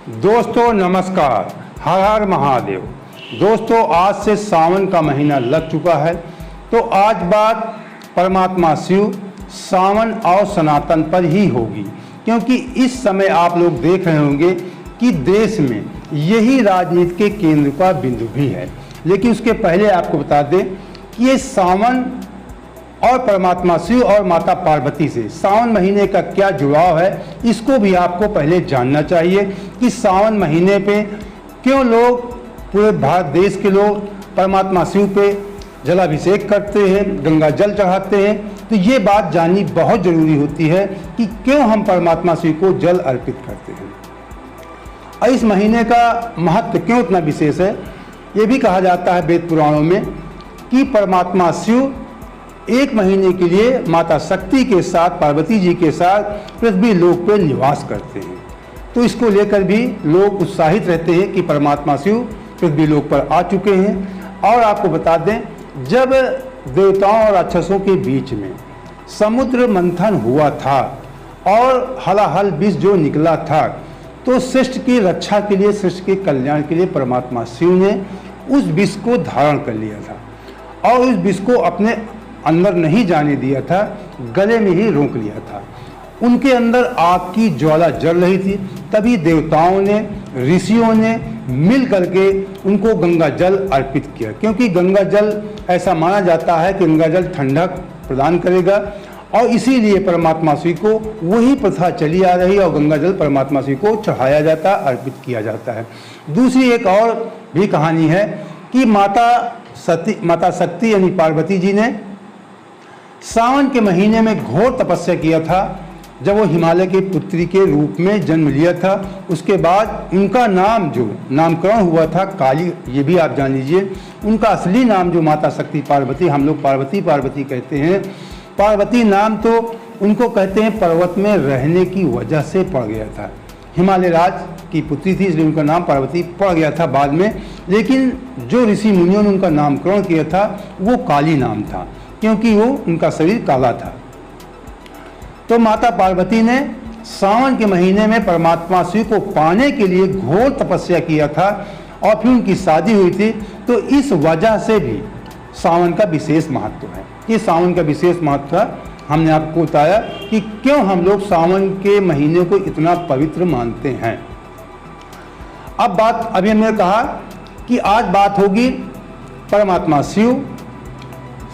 दोस्तों नमस्कार, हर हर महादेव। दोस्तों आज से सावन का महीना लग चुका है, तो आज बात परमात्मा शिव, सावन और सनातन पर ही होगी, क्योंकि इस समय आप लोग देख रहे होंगे कि देश में यही राजनीति के केंद्र का बिंदु भी है। लेकिन उसके पहले आपको बता दें कि ये सावन और परमात्मा शिव और माता पार्वती से सावन महीने का क्या जुड़ाव है, इसको भी आपको पहले जानना चाहिए कि सावन महीने पे क्यों लोग, पूरे भारत देश के लोग परमात्मा शिव पे जलाभिषेक करते हैं, गंगा जल चढ़ाते हैं। तो ये बात जाननी बहुत ज़रूरी होती है कि क्यों हम परमात्मा शिव को जल अर्पित करते हैं और इस महीने का महत्व क्यों इतना विशेष है। ये भी कहा जाता है वेद पुराणों में कि परमात्मा शिव एक महीने के लिए माता शक्ति के साथ, पार्वती जी के साथ पृथ्वी लोक पर निवास करते हैं। तो इसको लेकर भी लोग उत्साहित रहते हैं कि परमात्मा शिव पृथ्वी लोक पर आ चुके हैं। और आपको बता दें, जब देवताओं और राक्षसों के बीच में समुद्र मंथन हुआ था और हलाहल विष जो निकला था, तो सृष्टि की रक्षा के लिए, सृष्टि के कल्याण के लिए परमात्मा शिव ने उस विष को धारण कर लिया था और उस विष को अपने अंदर नहीं जाने दिया था, गले में ही रोक लिया था। उनके अंदर आग की ज्वाला जल रही थी, तभी देवताओं ने, ऋषियों ने मिल करके उनको गंगा जल अर्पित किया, क्योंकि गंगा जल ऐसा माना जाता है कि गंगा जल ठंडक प्रदान करेगा और इसीलिए परमात्मा शिव को वही प्रथा चली आ रही है और गंगा जल परमात्मा शिव को चढ़ाया जाता है, अर्पित किया जाता है। दूसरी एक और भी कहानी है कि माता शक्ति यानी पार्वती जी ने सावन के महीने में घोर तपस्या किया था। जब वो हिमालय की पुत्री के रूप में जन्म लिया था, उसके बाद उनका नाम जो नामकरण हुआ था काली, ये भी आप जान लीजिए। उनका असली नाम जो माता शक्ति पार्वती, हम लोग पार्वती पार्वती कहते हैं, पार्वती नाम तो उनको कहते हैं पर्वत में रहने की वजह से पड़ गया था। हिमालय राज की पुत्री थी, इसलिए उनका नाम पार्वती पड़ गया था बाद में। लेकिन जो ऋषि मुनियों ने उनका नामकरण किया था वो काली नाम था, क्योंकि वो उनका शरीर काला था। तो माता पार्वती ने सावन के महीने में परमात्मा शिव को पाने के लिए घोर तपस्या किया था और फिर उनकी शादी हुई थी। तो इस वजह से भी सावन का विशेष महत्व है। ये सावन का विशेष महत्व हमने आपको बताया कि क्यों हम लोग सावन के महीने को इतना पवित्र मानते हैं। अब बात, अभी हमने कहा कि आज बात होगी परमात्मा शिव,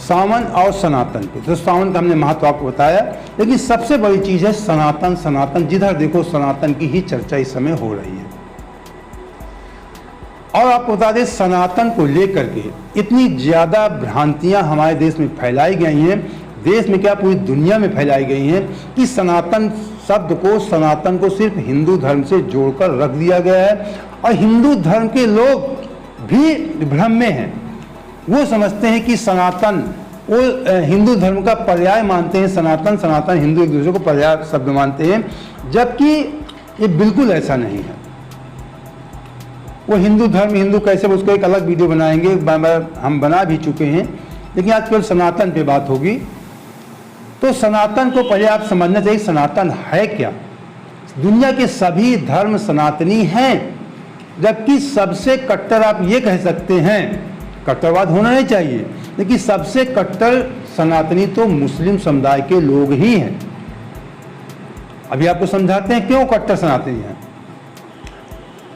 सावन और सनातन पे। तो सावन का हमने महत्व आपको बताया, लेकिन सबसे बड़ी चीज़ है सनातन। सनातन, जिधर देखो सनातन की ही चर्चा इस समय हो रही है। और आपको बता दें, सनातन को लेकर के इतनी ज़्यादा भ्रांतियां हमारे देश में फैलाई गई हैं, देश में क्या पूरी दुनिया में फैलाई गई हैं, कि सनातन शब्द को, सनातन को सिर्फ हिंदू धर्म से जोड़कर रख दिया गया है। और हिंदू धर्म के लोग भी भ्रम में हैं। वो समझते हैं कि सनातन वो हिंदू धर्म का पर्याय मानते हैं, सनातन सनातन हिंदू एक दूसरे को पर्याय शब्द मानते हैं, जबकि ये बिल्कुल ऐसा नहीं है। वो हिंदू धर्म, हिंदू कैसे, उसको एक अलग वीडियो बनाएंगे, हम बना भी चुके हैं। लेकिन आज केवल सनातन पे बात होगी। तो सनातन को पहले आप समझना चाहिए, सनातन है क्या। दुनिया के सभी धर्म सनातनी हैं, जबकि सबसे कट्टर आप ये कह सकते हैं, कट्टरवाद होना नहीं चाहिए, लेकिन सबसे कट्टर सनातनी तो मुस्लिम समुदाय के लोग ही हैं। अभी आपको समझाते हैं क्यों कट्टर सनातनी हैं।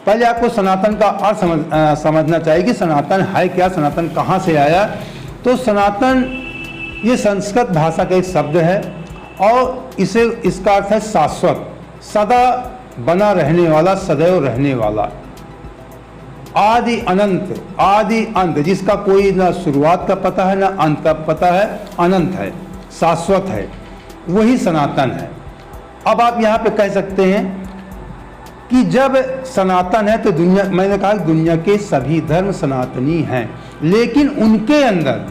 पहले आपको सनातन का अर्थ समझना चाहिए कि सनातन है क्या, सनातन कहाँ से आया। तो सनातन ये संस्कृत भाषा का एक शब्द है और इसका अर्थ है शाश्वत, सदा बना रहने वाला, सदैव रहने वाला, आदि अनंत, आदि अंत, जिसका कोई ना शुरुआत का पता है ना अंत का पता है, अनंत है, शाश्वत है, वही सनातन है। अब आप यहाँ पे कह सकते हैं कि जब सनातन है तो दुनिया, मैंने कहा दुनिया के सभी धर्म सनातनी हैं, लेकिन उनके अंदर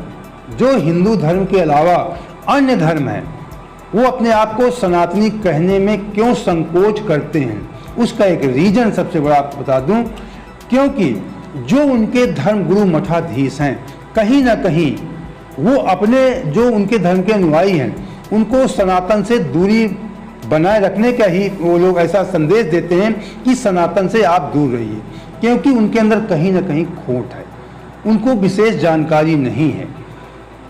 जो हिंदू धर्म के अलावा अन्य धर्म हैं, वो अपने आप को सनातनी कहने में क्यों संकोच करते हैं। उसका एक रीजन सबसे बड़ा आपको बता दूं, क्योंकि जो उनके धर्म गुरु मठाधीश हैं, कहीं ना कहीं वो अपने जो उनके धर्म के अनुयायी हैं उनको सनातन से दूरी बनाए रखने का ही वो लोग ऐसा संदेश देते हैं कि सनातन से आप दूर रहिए, क्योंकि उनके अंदर कहीं ना कहीं खोट है, उनको विशेष जानकारी नहीं है।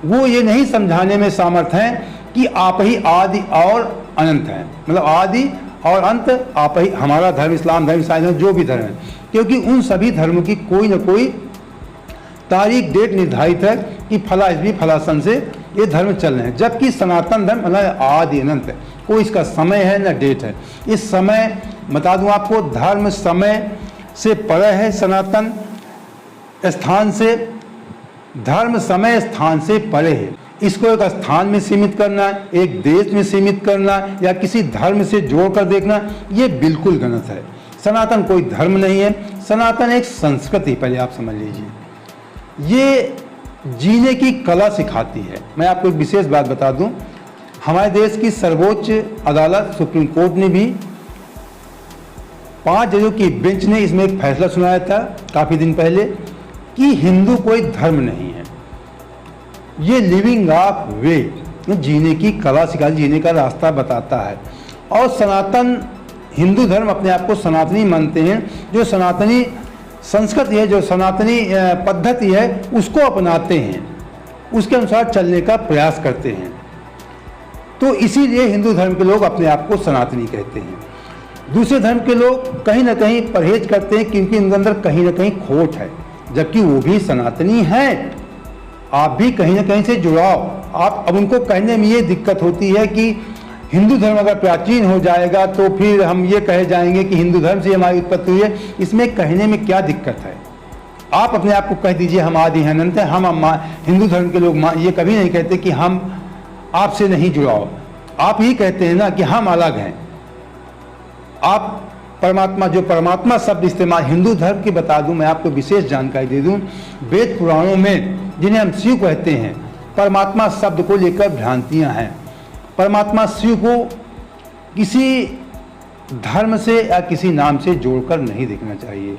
वो ये नहीं समझाने में सामर्थ हैं कि आप ही आदि और अनंत हैं, मतलब आदि और अंत आप ही। हमारा धर्म, इस्लाम धर्म, ईसाई धर्म, जो भी धर्म है, क्योंकि उन सभी धर्मों की कोई ना कोई तारीख डेट निर्धारित है कि फला ईस्वी फला सन से ये धर्म चल रहे हैं, जबकि सनातन धर्म मतलब आदि अनंत है, कोई इसका समय है ना डेट है। इस समय बता दूं आपको, धर्म समय से परे है, सनातन स्थान से, धर्म समय स्थान से परे है। इसको एक स्थान में सीमित करना, एक देश में सीमित करना या किसी धर्म से जोड़कर देखना, ये बिल्कुल गलत है। सनातन कोई धर्म नहीं है, सनातन एक संस्कृति, पहले आप समझ लीजिए। ये जीने की कला सिखाती है। मैं आपको एक विशेष बात बता दूं, हमारे देश की सर्वोच्च अदालत सुप्रीम कोर्ट ने भी 5 जजों की बेंच ने इसमें एक फैसला सुनाया था काफ़ी दिन पहले कि हिंदू कोई धर्म नहीं है, ये लिविंग ऑफ वे, जीने की कला सिखाती, जीने का रास्ता बताता है। और सनातन हिंदू धर्म अपने आप को सनातनी मानते हैं, जो सनातनी संस्कृति है, जो सनातनी पद्धति है, उसको अपनाते हैं, उसके अनुसार चलने का प्रयास करते हैं। तो इसीलिए हिंदू धर्म के लोग अपने आप को सनातनी कहते हैं। दूसरे धर्म के लोग कहीं ना कहीं परहेज करते हैं क्योंकि उनके अंदर कहीं ना कहीं खोट है, जबकि वो भी सनातनी हैं। आप भी कहीं ना कहीं से जुड़ाव, आप अब उनको कहने में ये दिक्कत होती है कि हिंदू धर्म अगर प्राचीन हो जाएगा तो फिर हम ये कहे जाएंगे कि हिंदू धर्म से हमारी उत्पत्ति हुई है। इसमें कहने में क्या दिक्कत है? आप अपने आप को कह दीजिए हम आदि हैं, अनंत हैं। हम हिंदू धर्म के लोग ये कभी नहीं कहते कि हम आपसे नहीं जुड़ाओ, आप ही कहते हैं ना कि हम अलग हैं। आप परमात्मा, जो परमात्मा शब्द इस्तेमाल हिंदू धर्म की बता दूं, मैं आपको विशेष जानकारी दे दूं, वेद पुराणों में जिन्हें हम शिव कहते हैं, परमात्मा शब्द को लेकर भ्रांतियां हैं। परमात्मा शिव को किसी धर्म से या किसी नाम से जोड़कर नहीं देखना चाहिए।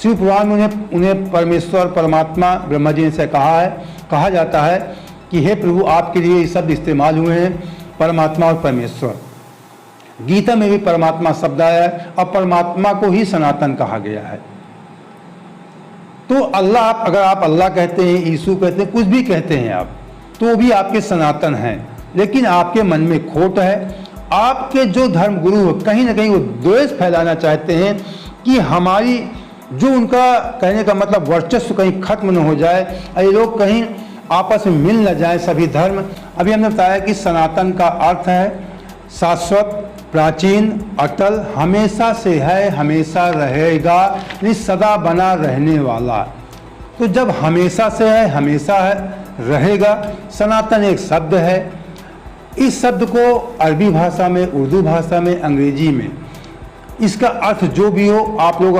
शिव पुराण में उन्हें परमेश्वर, परमात्मा, ब्रह्मा जी से कहा जाता है कि हे प्रभु, आपके लिए ये शब्द इस्तेमाल हुए हैं, परमात्मा और परमेश्वर। गीता में भी परमात्मा शब्द आया है और परमात्मा को ही सनातन कहा गया है। तो अल्लाह, अगर आप अल्लाह कहते हैं, यीशु कहते हैं, कुछ भी कहते हैं आप, तो भी आपके सनातन हैं, लेकिन आपके मन में खोट है। आपके जो धर्म गुरु कहीं ना कहीं वो द्वेष फैलाना चाहते हैं कि हमारी, जो उनका कहने का मतलब वर्चस्व कहीं खत्म न हो जाए, ये लोग कहीं आपस में मिल न जाए सभी धर्म। अभी हमने बताया कि सनातन का अर्थ है शाश्वत, प्राचीन, अटल, हमेशा से है, हमेशा रहेगा, यानी सदा बना रहने वाला। तो जब हमेशा से है, हमेशा है, रहेगा, सनातन एक शब्द है। इस शब्द को अरबी भाषा में, उर्दू भाषा में, अंग्रेजी में, इसका अर्थ जो भी हो, आप लोग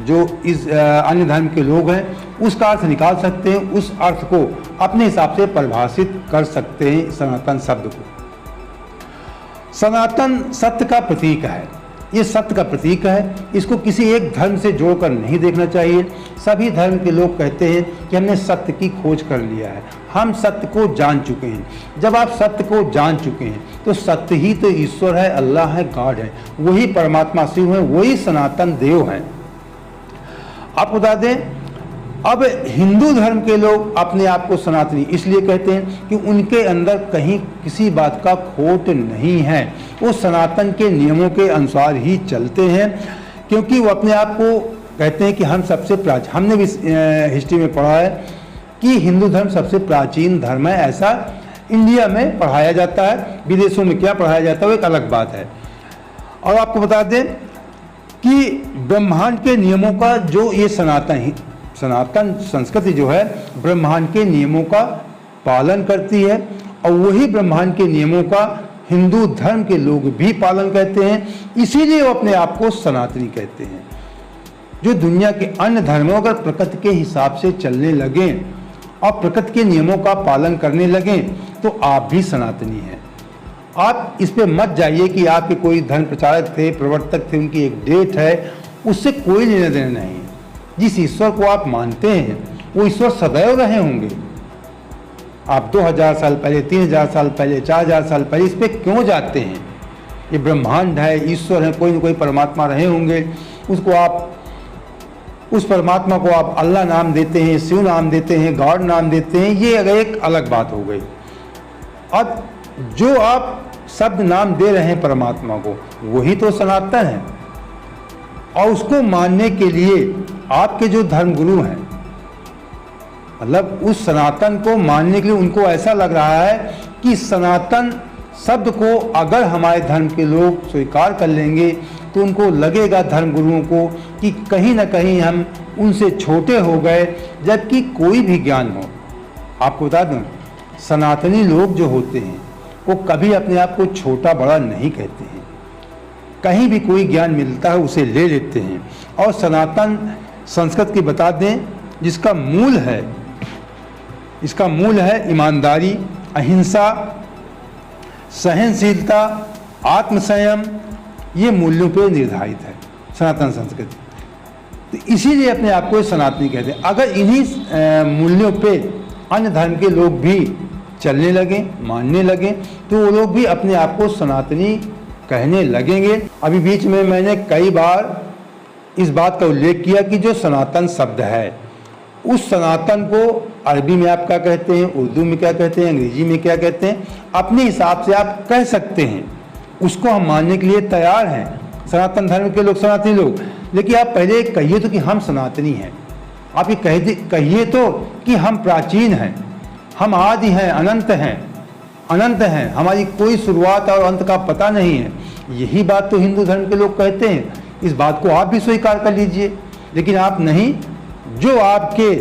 जो इस अन्य धर्म के लोग हैं उसका अर्थ निकाल सकते हैं, उस अर्थ को अपने हिसाब से परिभाषित कर सकते हैं सनातन शब्द को। सनातन सत्य का प्रतीक है, ये सत्य का प्रतीक है, इसको किसी एक धर्म से जोड़कर नहीं देखना चाहिए। सभी धर्म के लोग कहते हैं कि हमने सत्य की खोज कर लिया है, हम सत्य को जान चुके हैं। जब आप सत्य को जान चुके हैं तो सत्य ही तो ईश्वर है, अल्लाह है, गॉड है, वही परमात्मा शिव है, वही सनातन देव हैं। आप बता दें, अब हिंदू धर्म के लोग अपने आप को सनातनी इसलिए कहते हैं कि उनके अंदर कहीं किसी बात का खोट नहीं है, वो सनातन के नियमों के अनुसार ही चलते हैं, क्योंकि वो अपने आप को कहते हैं कि हम सबसे प्राचीन। हमने भी हिस्ट्री में पढ़ा है कि हिंदू धर्म सबसे प्राचीन धर्म है, ऐसा इंडिया में पढ़ाया जाता है। विदेशों में क्या पढ़ाया जाता है वो एक अलग बात है। और आपको बता दें कि ब्रह्मांड के नियमों का जो ये सनातन संस्कृति जो है, ब्रह्मांड के नियमों का पालन करती है, और वही ब्रह्मांड के नियमों का हिंदू धर्म के लोग भी पालन करते हैं, इसीलिए वो अपने आप को सनातनी कहते हैं। जो दुनिया के अन्य धर्मों अगर प्रकृति के हिसाब से चलने लगें और प्रकृति के नियमों का पालन करने लगें तो आप भी सनातनी हैं। आप इस पे मत जाइए कि आपके कोई धर्म प्रचारक थे, प्रवर्तक थे, उनकी एक डेट है, उससे कोई लेना देना नहीं है। जिस ईश्वर को आप मानते हैं वो ईश्वर सदैव रहे होंगे। आप 2000 साल पहले, 3000 साल पहले, 4000 साल पहले इस पे क्यों जाते हैं? ये ब्रह्मांड है, ईश्वर है, कोई न कोई परमात्मा रहे होंगे, उसको आप उस परमात्मा को आप अल्लाह नाम देते हैं, शिव नाम देते हैं, गॉड नाम देते हैं, ये अगर एक अलग बात हो गई। अब जो आप शब्द नाम दे रहे हैं परमात्मा को, वही तो सनातन है। और उसको मानने के लिए आपके जो धर्मगुरु हैं, मतलब उस सनातन को मानने के लिए उनको ऐसा लग रहा है कि सनातन शब्द को अगर हमारे धर्म के लोग स्वीकार कर लेंगे तो उनको लगेगा धर्मगुरुओं को कि कहीं ना कहीं हम उनसे छोटे हो गए, जबकि कोई भी ज्ञान हो। आपको बता दूं, सनातनी लोग जो होते हैं वो कभी अपने आप को छोटा बड़ा नहीं कहते हैं। कहीं भी कोई ज्ञान मिलता है उसे ले लेते हैं। और सनातन संस्कृत की बता दें, जिसका मूल है, इसका मूल है ईमानदारी, अहिंसा, सहनशीलता, आत्मसंयम, ये मूल्यों पे निर्धारित है सनातन संस्कृति। तो इसीलिए अपने आप को सनातनी कहते हैं। अगर इन्हीं मूल्यों पे अन्य धर्म के लोग भी चलने लगें, मानने लगें, तो वो लोग भी अपने आप को सनातनी कहने लगेंगे। अभी बीच में मैंने कई बार इस बात का उल्लेख किया कि जो सनातन शब्द है, उस सनातन को अरबी में आप क्या कहते हैं, उर्दू में क्या कहते हैं, अंग्रेजी में क्या कहते हैं, अपने हिसाब से आप कह सकते हैं। उसको हम मानने के लिए तैयार हैं, सनातन धर्म के लोग, सनातनी लोग। लेकिन आप पहले कहिए तो कि हम सनातनी हैं। आप ये कहिए तो कि हम प्राचीन हैं, हम आदि हैं, अनंत हैं, अनंत हैं, हमारी कोई शुरुआत और अंत का पता नहीं है। यही बात तो हिंदू धर्म के लोग कहते हैं। इस बात को आप भी स्वीकार कर लीजिए। लेकिन आप नहीं, जो आपके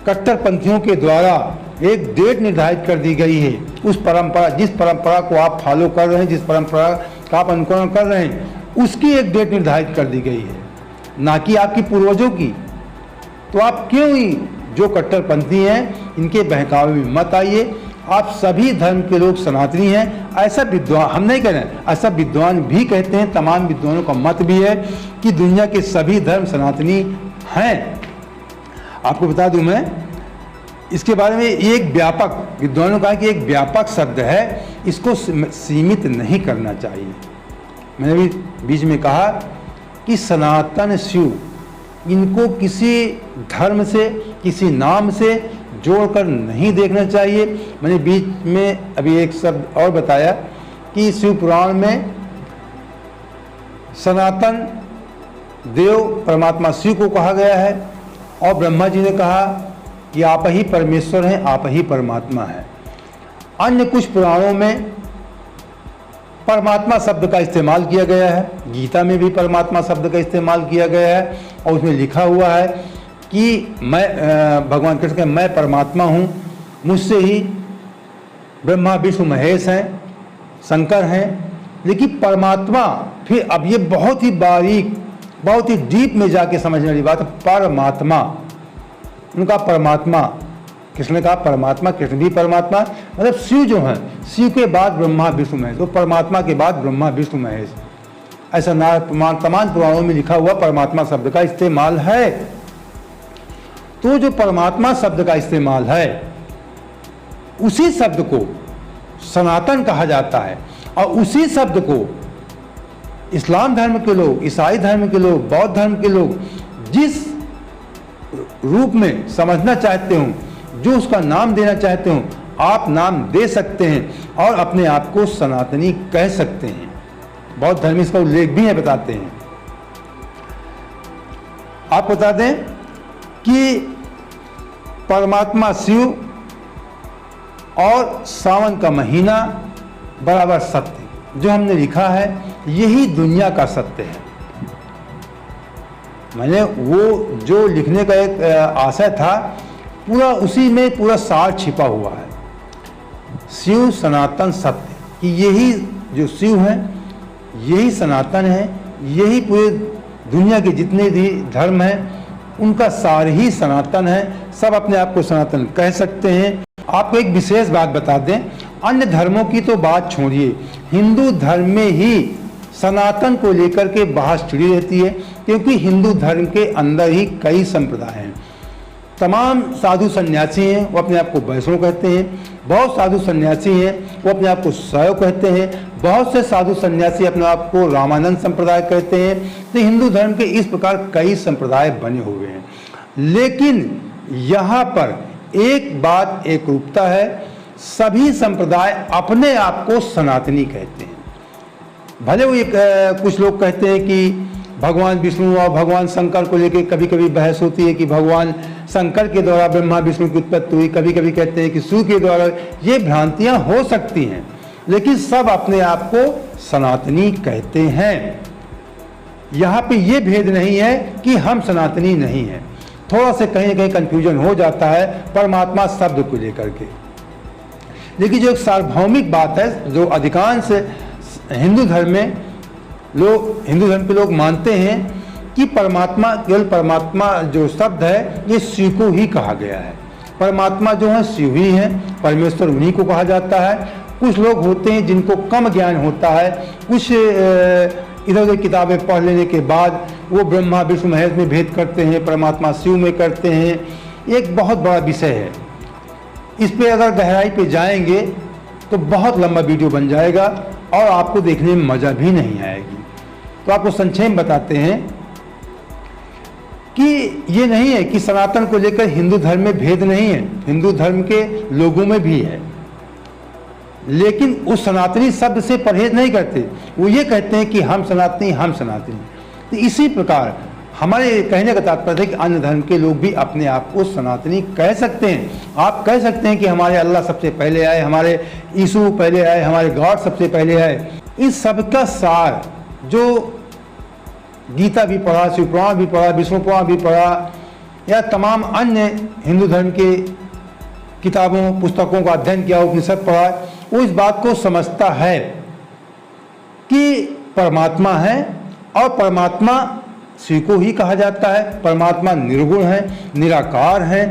कट्टरपंथियों के द्वारा एक डेट निर्धारित कर दी गई है, उस परंपरा, जिस परंपरा को आप फॉलो कर रहे हैं, जिस परंपरा का आप अनुकरण कर रहे हैं, उसकी एक डेट निर्धारित कर दी गई है, ना कि आपकी पूर्वजों की। तो आप क्यों ही जो कट्टरपंथी हैं इनके बहकावे में मत आइए। आप सभी धर्म के लोग सनातनी हैं, ऐसा विद्वान, हम नहीं कह रहे हैं, ऐसा विद्वान भी कहते हैं। तमाम विद्वानों का मत भी है कि दुनिया के सभी धर्म सनातनी हैं। आपको बता दूं मैं इसके बारे में, एक व्यापक, विद्वानों का कि एक व्यापक शब्द है, इसको सीमित नहीं करना चाहिए। मैंने भी बीच में कहा कि सनातन शिव, इनको किसी धर्म से, किसी नाम से जोड़कर नहीं देखना चाहिए। मैंने बीच में अभी एक शब्द और बताया कि शिव पुराण में सनातन देव परमात्मा शिव को कहा गया है, और ब्रह्मा जी ने कहा कि आप ही परमेश्वर हैं, आप ही परमात्मा हैं। अन्य कुछ पुराणों में परमात्मा शब्द का इस्तेमाल किया गया है, गीता में भी परमात्मा शब्द का इस्तेमाल किया गया है, और उसमें लिखा हुआ है कि मैं, भगवान कृष्ण के, मैं परमात्मा हूँ, मुझसे ही ब्रह्मा विष्णु महेश हैं, शंकर हैं। लेकिन परमात्मा, फिर अब ये बहुत ही बारीक, बहुत ही डीप में जाके समझने वाली बात है। परमात्मा, उनका परमात्मा, कृष्ण का परमात्मा, कृष्ण भी परमात्मा, मतलब शिव जो हैं, शिव के बाद ब्रह्मा विष्णु महेश, तो परमात्मा के बाद ब्रह्मा विष्णु महेश, ऐसा ना तमाम पुराणों में लिखा हुआ परमात्मा शब्द का इस्तेमाल है। तो जो परमात्मा शब्द का इस्तेमाल है, उसी शब्द को सनातन कहा जाता है, और उसी शब्द को इस्लाम धर्म के लोग, ईसाई धर्म के लोग, बौद्ध धर्म के लोग जिस रूप में समझना चाहते हो, जो उसका नाम देना चाहते हो, आप नाम दे सकते हैं और अपने आप को सनातनी कह सकते हैं। बौद्ध धर्म इसका उल्लेख भी है, बताते हैं। आप बता दें कि परमात्मा शिव और सावन का महीना बराबर सत्य, जो हमने लिखा है यही दुनिया का सत्य है। मैंने वो जो लिखने का एक आशय था, पूरा उसी में पूरा सार छिपा हुआ है। शिव सनातन सत्य, कि यही जो शिव हैं यही सनातन है, यही पूरे दुनिया के जितने भी धर्म हैं उनका सार ही सनातन है। सब अपने आप को सनातन कह सकते हैं। आपको एक विशेष बात बता दें, अन्य धर्मों की तो बात छोड़िए, हिंदू धर्म में ही सनातन को लेकर के बहस छिड़ी रहती है, क्योंकि हिंदू धर्म के अंदर ही कई संप्रदाय हैं। तमाम साधु सन्यासी हैं वो अपने आप को वैष्णव कहते हैं, बहुत साधु सन्यासी हैं वो अपने आप को शैव कहते हैं, बहुत से साधु सन्यासी अपने आप को रामानंद संप्रदाय कहते हैं। तो हिंदू धर्म के इस प्रकार कई संप्रदाय बने हुए हैं, लेकिन यहाँ पर एक बात एक रूपता है, सभी संप्रदाय अपने आप को सनातनी कहते हैं। भले वो कुछ लोग कहते हैं कि भगवान विष्णु और भगवान शंकर को लेकर कभी कभी बहस होती है कि भगवान शंकर के द्वारा ब्रह्मा विष्णु की उत्पत्ति हुई, कभी कभी कहते हैं कि शिव के द्वारा। ये भ्रांतियां हो सकती हैं, लेकिन सब अपने आप को सनातनी कहते हैं। यहाँ पे ये भेद नहीं है कि हम सनातनी नहीं हैं। थोड़ा से कहीं ना कहीं कंफ्यूजन हो जाता है परमात्मा शब्द को लेकर के, लेकिन जो एक सार्वभौमिक बात है जो अधिकांश हिंदू धर्म के लोग मानते हैं कि परमात्मा, केवल परमात्मा जो शब्द है ये शिव को ही कहा गया है। परमात्मा जो है शिव ही है, परमेश्वर उन्हीं को कहा जाता है। कुछ लोग होते हैं जिनको कम ज्ञान होता है, कुछ इधर उधर किताबें पढ़ लेने के बाद वो ब्रह्मा विष्णु महेश में भेद करते हैं, परमात्मा शिव में करते हैं। एक बहुत बड़ा विषय है, इस पे अगर गहराई पे जाएंगे तो बहुत लंबा वीडियो बन जाएगा और आपको देखने में मज़ा भी नहीं आएगी। तो आपको संक्षेप बताते हैं कि ये नहीं है कि सनातन को लेकर हिंदू धर्म में भेद नहीं है, हिंदू धर्म के लोगों में भी है, लेकिन उस सनातनी शब्द से परहेज नहीं करते। वो ये कहते हैं कि हम सनातनी, हम सनातनी। तो इसी प्रकार हमारे कहने का तात्पर्य है कि अन्य धर्म के लोग भी अपने आप को सनातनी कह सकते हैं। आप कह सकते हैं कि हमारे अल्लाह सबसे पहले आए, हमारे यीशु पहले आए, हमारे गॉड सबसे पहले आए। इस सब का सार जो गीता भी पढ़ा, शिव पुराण भी पढ़ा, विष्णु पुराण भी पढ़ा, या तमाम अन्य हिंदू धर्म के किताबों पुस्तकों का अध्ययन किया, उपनिषद पढ़ा, वो इस बात को समझता है कि परमात्मा है और परमात्मा शिव को ही कहा जाता है। परमात्मा निर्गुण है, निराकार है।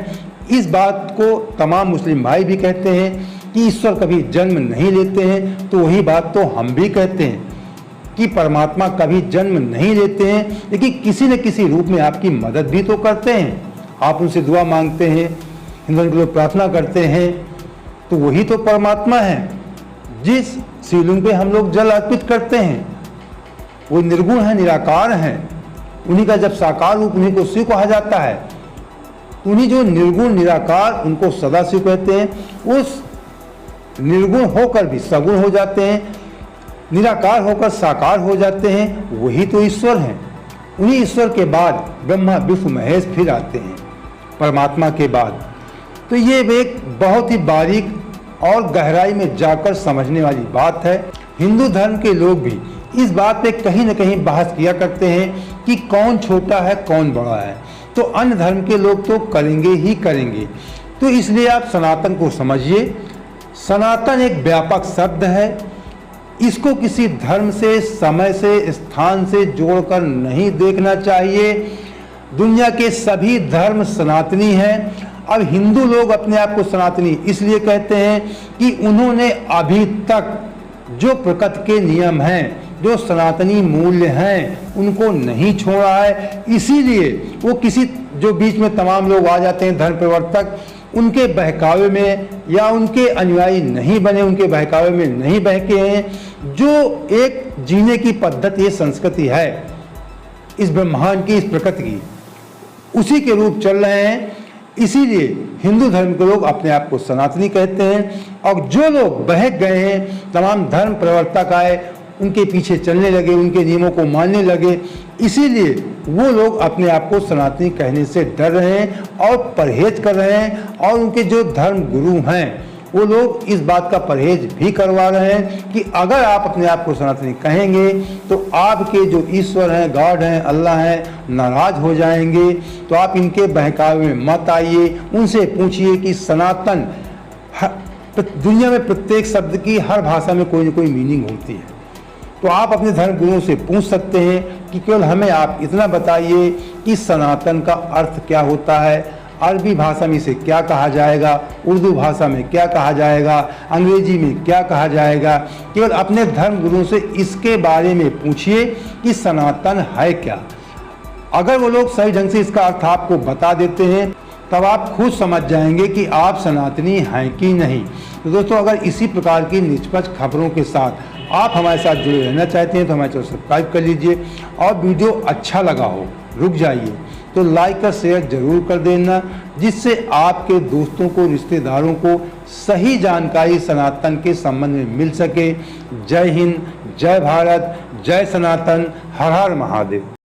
इस बात को तमाम मुस्लिम भाई भी कहते हैं कि ईश्वर कभी जन्म नहीं लेते हैं। तो वही बात तो हम भी कहते हैं कि परमात्मा कभी जन्म नहीं लेते हैं, लेकिन किसी न किसी रूप में आपकी मदद भी तो करते हैं। आप उनसे दुआ मांगते हैं, हिंदुओं के लोग प्रार्थना करते हैं, तो वही तो परमात्मा है। जिस शिवलिंग पे हम लोग जल अर्पित करते हैं वो निर्गुण है, निराकार है। उन्हीं का जब साकार रूप उन्हीं को शिव कहा जाता है। उन्हीं जो निर्गुण निराकार उनको सदा शिव कहते हैं। उस निर्गुण होकर भी सगुण हो जाते हैं, निराकार होकर साकार हो जाते हैं, वही तो ईश्वर हैं। उन्हीं ईश्वर के बाद ब्रह्मा विष्णु महेश फिर आते हैं परमात्मा के बाद। तो ये एक बहुत ही बारीक और गहराई में जाकर समझने वाली बात है। हिंदू धर्म के लोग भी इस बात पे कहीं न कहीं बहस किया करते हैं कि कौन छोटा है कौन बड़ा है, तो अन्य धर्म के लोग तो करेंगे ही करेंगे। तो इसलिए आप सनातन को समझिए। सनातन एक व्यापक शब्द है, इसको किसी धर्म से, समय से, स्थान से जोड़कर नहीं देखना चाहिए। दुनिया के सभी धर्म सनातनी हैं। अब हिंदू लोग अपने आप को सनातनी इसलिए कहते हैं कि उन्होंने अभी तक जो प्रकृति के नियम हैं, जो सनातनी मूल्य हैं, उनको नहीं छोड़ा है। इसीलिए वो किसी जो बीच में तमाम लोग आ जाते हैं धर्म प्रवर्तक, उनके बहकावे में या उनके अनुयायी नहीं बने, उनके बहकावे में नहीं बहके हैं। जो एक जीने की पद्धति, ये संस्कृति है इस ब्रह्मांड की, इस प्रकृति की, उसी के रूप चल रहे हैं। इसीलिए हिंदू धर्म के लोग अपने आप को सनातनी कहते हैं। और जो लोग बहक गए हैं, तमाम धर्म प्रवर्तक आए, उनके पीछे चलने लगे, उनके नियमों को मानने लगे, इसीलिए वो लोग अपने आप को सनातनी कहने से डर रहे हैं और परहेज कर रहे हैं। और उनके जो धर्म गुरु हैं वो लोग इस बात का परहेज भी करवा रहे हैं कि अगर आप अपने आप को सनातनी कहेंगे तो आपके जो ईश्वर हैं, गॉड हैं, अल्लाह हैं, नाराज हो जाएंगे। तो आप इनके बहकावे में मत आइए, उनसे पूछिए कि सनातन, दुनिया में प्रत्येक शब्द की हर भाषा में कोई न कोई मीनिंग होती है। तो आप अपने धर्म गुरुओं से पूछ सकते हैं कि केवल हमें आप इतना बताइए कि सनातन का अर्थ क्या होता है, अरबी भाषा में इसे क्या कहा जाएगा, उर्दू भाषा में क्या कहा जाएगा, अंग्रेजी में क्या कहा जाएगा। केवल अपने धर्म गुरुओं से इसके बारे में पूछिए कि सनातन है क्या। अगर वो लोग सही ढंग से इसका अर्थ आपको बता देते हैं तब आप खुद समझ जाएंगे कि आप सनातनी हैं कि नहीं। तो दोस्तों, अगर इसी प्रकार की निष्पक्ष खबरों के साथ आप हमारे साथ जुड़े रहना चाहते हैं तो हमारे चैनल सब्सक्राइब कर लीजिए, और वीडियो अच्छा लगा हो रुक जाइए तो लाइक और शेयर जरूर कर देना, जिससे आपके दोस्तों को, रिश्तेदारों को सही जानकारी सनातन के संबंध में मिल सके। जय हिंद, जय भारत, जय सनातन, हर हर महादेव।